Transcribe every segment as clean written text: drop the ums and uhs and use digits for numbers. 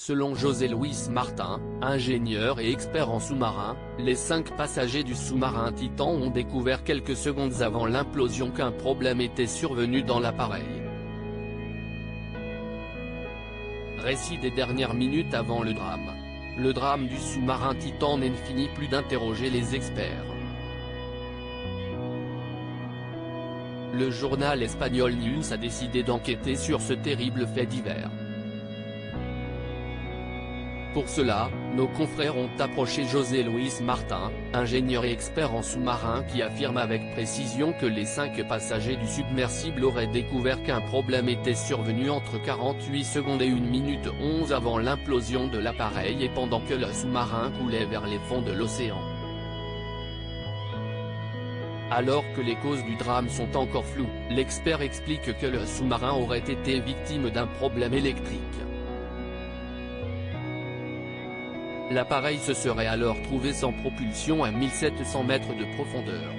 Selon José Luis Martin, ingénieur et expert en sous-marins, les 5 passagers du sous-marin Titan ont découvert quelques secondes avant l'implosion qu'un problème était survenu dans l'appareil. Récit des dernières minutes avant le drame. Le drame du sous-marin Titan n'en finit plus d'interroger les experts. Le journal espagnol News a décidé d'enquêter sur ce terrible fait divers. Pour cela, nos confrères ont approché José Luis Martin, ingénieur et expert en sous-marin qui affirme avec précision que les 5 passagers du submersible auraient découvert qu'un problème était survenu entre 48 secondes et 1 minute 11 avant l'implosion de l'appareil et pendant que le sous-marin coulait vers les fonds de l'océan. Alors que les causes du drame sont encore floues, l'expert explique que le sous-marin aurait été victime d'un problème électrique. L'appareil se serait alors trouvé sans propulsion à 1700 mètres de profondeur.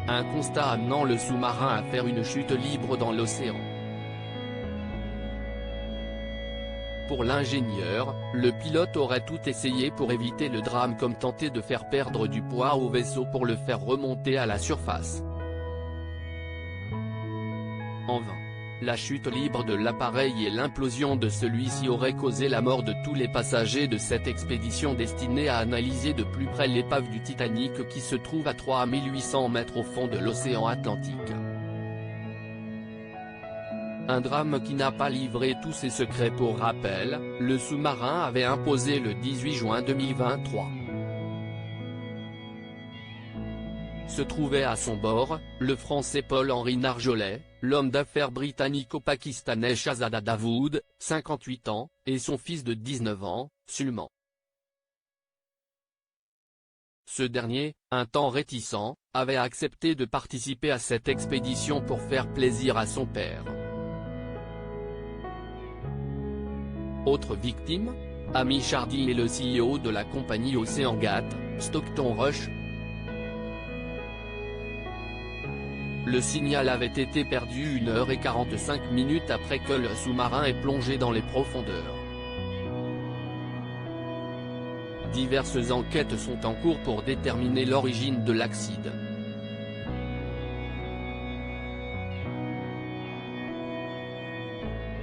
Un constat amenant le sous-marin à faire une chute libre dans l'océan. Pour l'ingénieur, le pilote aurait tout essayé pour éviter le drame comme tenter de faire perdre du poids au vaisseau pour le faire remonter à la surface. En vain. La chute libre de l'appareil et l'implosion de celui-ci auraient causé la mort de tous les passagers de cette expédition destinée à analyser de plus près l'épave du Titanic qui se trouve à 3800 mètres au fond de l'océan Atlantique. Un drame qui n'a pas livré tous ses secrets. Pour rappel, le sous-marin avait implosé le 18 juin 2023. Se trouvait à son bord, le Français Paul-Henri Narjolet, l'homme d'affaires britannico-pakistanais Shahzada Dawood, 58 ans, et son fils de 19 ans, Sulman. Ce dernier, un temps réticent, avait accepté de participer à cette expédition pour faire plaisir à son père. Autre victime, Amy Chardy et le CEO de la compagnie OceanGate, Stockton Rush. Le signal avait été perdu 1h45 après que le sous-marin ait plongé dans les profondeurs. Diverses enquêtes sont en cours pour déterminer l'origine de l'accident.